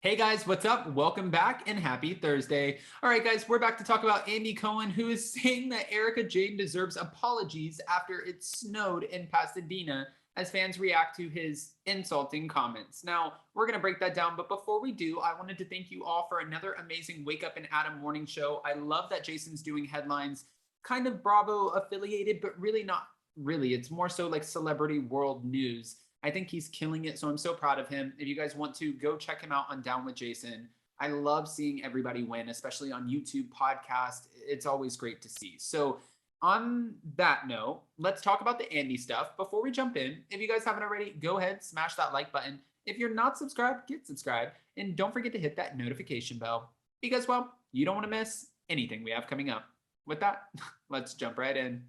Hey guys, what's up? Welcome back and happy Thursday. All right, guys, we're back to talk about Andy Cohen, who is saying that Erika Jayne deserves apologies after it snowed in Pasadena as fans react to his insulting comments. Now, we're going to break that down, but before we do, I wanted to thank you all for another amazing Wake Up and Adam morning show. I love that Jason's doing headlines, kind of Bravo affiliated, but really not really. It's more so like celebrity world news. I think he's killing it, so I'm so proud of him. If you guys want to, go check him out on Down with Jason. I love seeing everybody win, especially on YouTube, podcast. It's always great to see. So on that note, let's talk about the Andy stuff. Before we jump in, if you guys haven't already, go ahead, smash that like button. If you're not subscribed, get subscribed. And don't forget to hit that notification bell because, well, you don't want to miss anything we have coming up. With that, let's jump right in.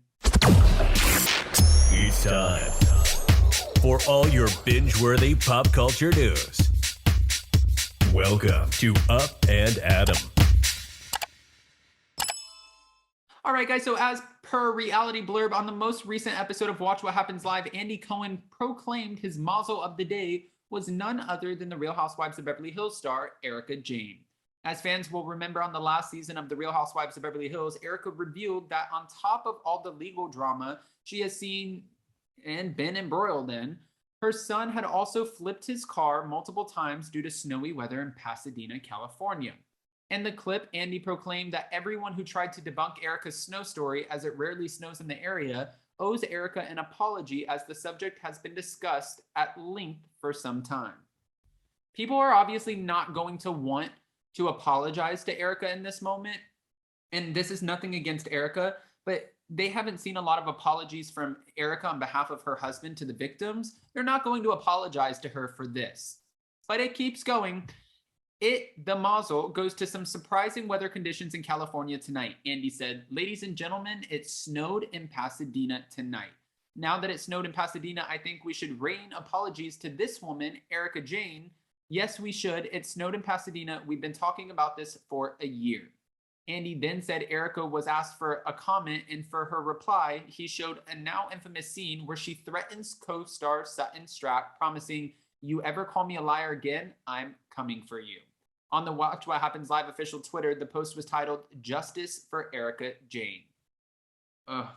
It's time for all your binge-worthy pop culture news. Welcome to Up and Adam. All right, guys, so as per Reality Blurb, on the most recent episode of Watch What Happens Live, Andy Cohen proclaimed his mazel of the day was none other than the Real Housewives of Beverly Hills star, Erika Jayne. As fans will remember, on the last season of the Real Housewives of Beverly Hills, Erika revealed that on top of all the legal drama she has seen and been embroiled in, her son had also flipped his car multiple times due to snowy weather in Pasadena, California. In the clip, Andy proclaimed that everyone who tried to debunk Erika's snow story, as it rarely snows in the area, owes Erika an apology, as the subject has been discussed at length for some time. People are obviously not going to want to apologize to Erika in this moment, and this is nothing against Erika, but they haven't seen a lot of apologies from Erika on behalf of her husband to the victims. They're not going to apologize to her for this. But it keeps going. The mazel goes to some surprising weather conditions in California tonight. Andy said, "Ladies and gentlemen, it snowed in Pasadena tonight. Now that it snowed in Pasadena, I think we should rain apologies to this woman, Erika Jayne. Yes, we should. It snowed in Pasadena. We've been talking about this for a year." Andy then said Erika was asked for a comment, and for her reply, he showed a now infamous scene where she threatens co-star Sutton Strack, promising, "You ever call me a liar again, I'm coming for you." On the Watch What Happens Live official Twitter, the post was titled, "Justice for Erika Jayne." Ugh.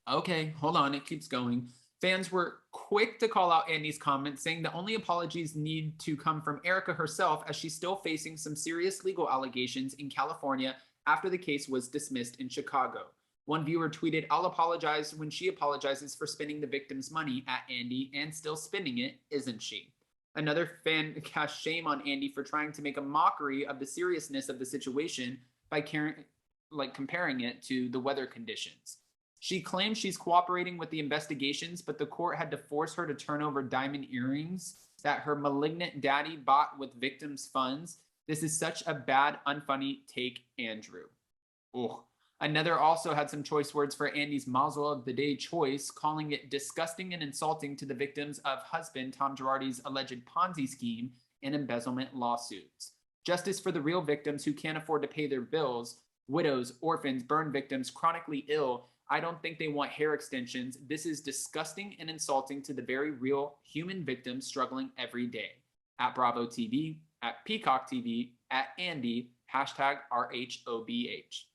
Okay, hold on, it keeps going. Fans were quick to call out Andy's comments, saying the only apologies need to come from Erika herself, as she's still facing some serious legal allegations in California after the case was dismissed in Chicago. One viewer tweeted, "I'll apologize when she apologizes for spending the victim's money at Andy and still spending it, isn't she?" Another fan cast shame on Andy for trying to make a mockery of the seriousness of the situation by comparing it to the weather conditions. She claims she's cooperating with the investigations, but the court had to force her to turn over diamond earrings that her malignant daddy bought with victims' funds. This is such a bad, unfunny take, Andrew. Ugh. Another also had some choice words for Andy's mazel of the day choice, calling it disgusting and insulting to the victims of husband Tom Girardi's alleged Ponzi scheme and embezzlement lawsuits. Justice for the real victims who can't afford to pay their bills, widows, orphans, burn victims, chronically ill. I don't think they want hair extensions. This is disgusting and insulting to the very real human victims struggling every day. At Bravo TV, at Peacock TV, at Andy, hashtag RHOBH.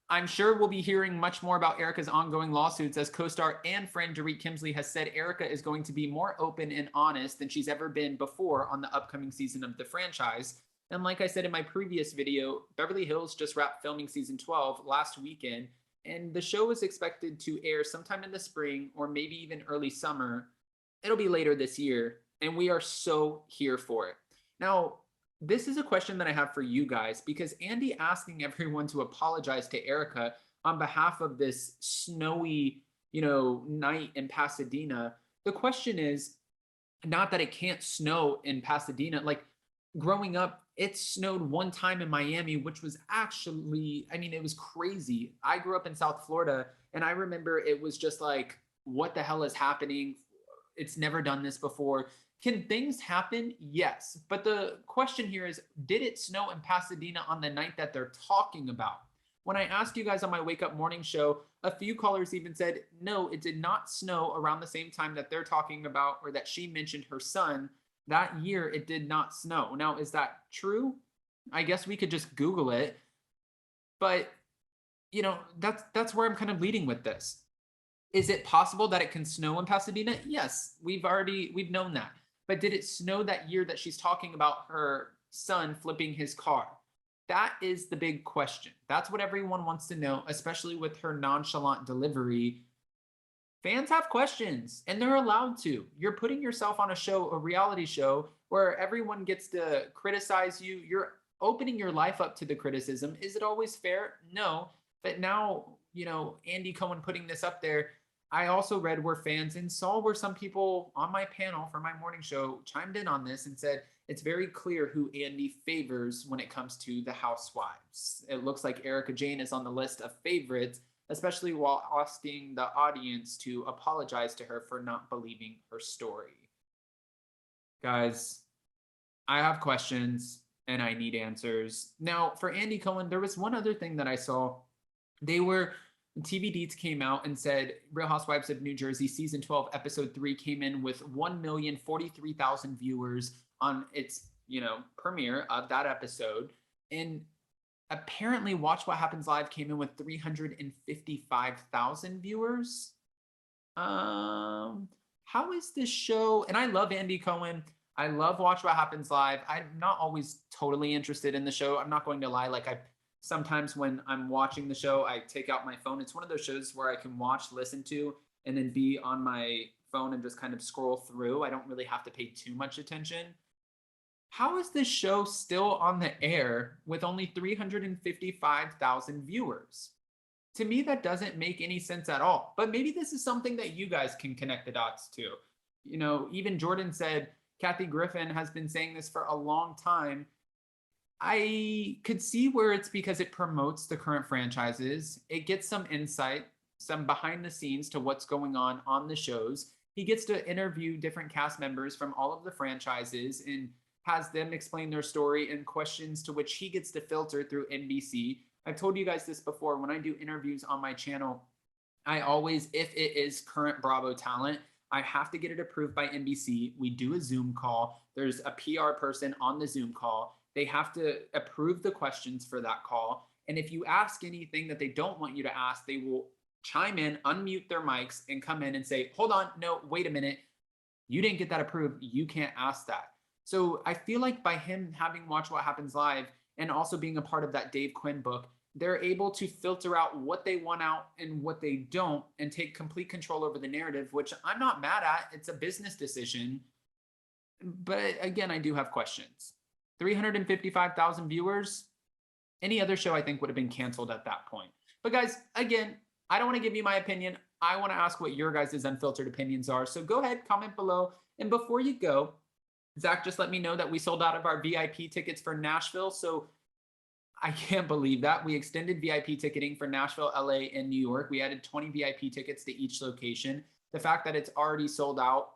I'm sure we'll be hearing much more about Erika's ongoing lawsuits, as co-star and friend Dorit Kemsley has said Erika is going to be more open and honest than she's ever been before on the upcoming season of the franchise. And like I said in my previous video, Beverly Hills just wrapped filming season 12 last weekend, and the show is expected to air sometime in the spring or maybe even early summer. It'll be later this year, and we are so here for it. Now, this is a question that I have for you guys, because Andy asking everyone to apologize to Erika on behalf of this snowy, night in Pasadena. The question is not that it can't snow in Pasadena. Like, growing up, it snowed one time in Miami, which was actually, it was crazy. I grew up in South Florida, and I remember it was just like, what the hell is happening? It's never done this before. Can things happen? Yes. But the question here is, did it snow in Pasadena on the night that they're talking about? When I asked you guys on my Wake Up Morning show, a few callers even said, no, it did not snow around the same time that they're talking about, or that she mentioned her son. that year it did not snow. Now, is that true? I guess we could just Google it, but that's where I'm kind of leading with this. Is it possible that it can snow in Pasadena? Yes, we've known that. But did it snow that year that she's talking about her son flipping his car? That is the big question. That's what everyone wants to know, especially with her nonchalant delivery. Fans have questions and they're allowed to. You're putting yourself on a show, a reality show, where everyone gets to criticize you. You're opening your life up to the criticism. Is it always fair? No. But now, Andy Cohen putting this up there, I also read where fans and saw where some people on my panel for my morning show chimed in on this and said it's very clear who Andy favors when it comes to the housewives. It looks like Erika Jayne is on the list of favorites, especially while asking the audience to apologize to her for not believing her story. Guys, I have questions and I need answers. Now, for Andy Cohen, there was one other thing that I saw. TV Deets came out and said Real Housewives of New Jersey season 12 episode 3 came in with 1,043,000 viewers on its premiere of that episode, and apparently Watch What Happens Live came in with 355,000 viewers. How is this show? And I love Andy Cohen. I love Watch What Happens Live. I'm not always totally interested in the show. I'm not going to lie. Sometimes when I'm watching the show, I take out my phone. It's one of those shows where I can watch, listen to, and then be on my phone and just kind of scroll through. I don't really have to pay too much attention. How is this show still on the air with only 355,000 viewers? To me, that doesn't make any sense at all. But maybe this is something that you guys can connect the dots to. Even Jordan said, Kathy Griffin has been saying this for a long time. I could see where it's because it promotes the current franchises. It gets some insight, some behind the scenes to what's going on the shows. He gets to interview different cast members from all of the franchises and has them explain their story and questions to which he gets to filter through NBC. I've told you guys this before. When I do interviews on my channel, I always, if it is current Bravo talent, I have to get it approved by NBC. We do a Zoom call. There's a PR person on the Zoom call. They have to approve the questions for that call. And if you ask anything that they don't want you to ask, they will chime in, unmute their mics, and come in and say, hold on, no, wait a minute. You didn't get that approved. You can't ask that. So I feel like by him having Watch What Happens Live and also being a part of that Dave Quinn book, they're able to filter out what they want out and what they don't and take complete control over the narrative, which I'm not mad at. It's a business decision. But again, I do have questions. 355,000 viewers. Any other show I think would have been canceled at that point. But guys, again, I don't want to give you my opinion. I want to ask what your guys' unfiltered opinions are. So go ahead, comment below. And before you go, Zach just let me know that we sold out of our VIP tickets for Nashville. So I can't believe that. We extended VIP ticketing for Nashville, LA, and New York. We added 20 VIP tickets to each location. The fact that it's already sold out,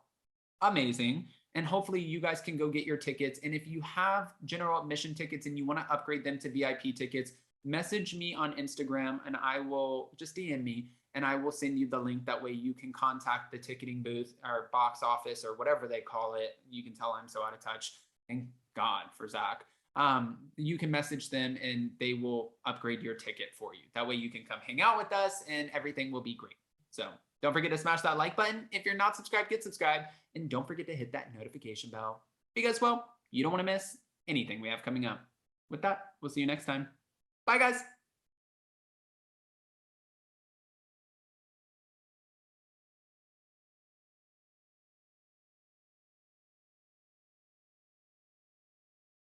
amazing. And hopefully you guys can go get your tickets. And if you have general admission tickets and you want to upgrade them to VIP tickets, message me on Instagram and I will just DM me and I will send you the link. That way you can contact the ticketing booth or box office or whatever they call it. You can tell I'm so out of touch. Thank God for Zach. You can message them and they will upgrade your ticket for you. That way you can come hang out with us and everything will be great. So don't forget to smash that like button. If you're not subscribed, get subscribed. And don't forget to hit that notification bell because, well, you don't want to miss anything we have coming up. With that, we'll see you next time. Bye, guys.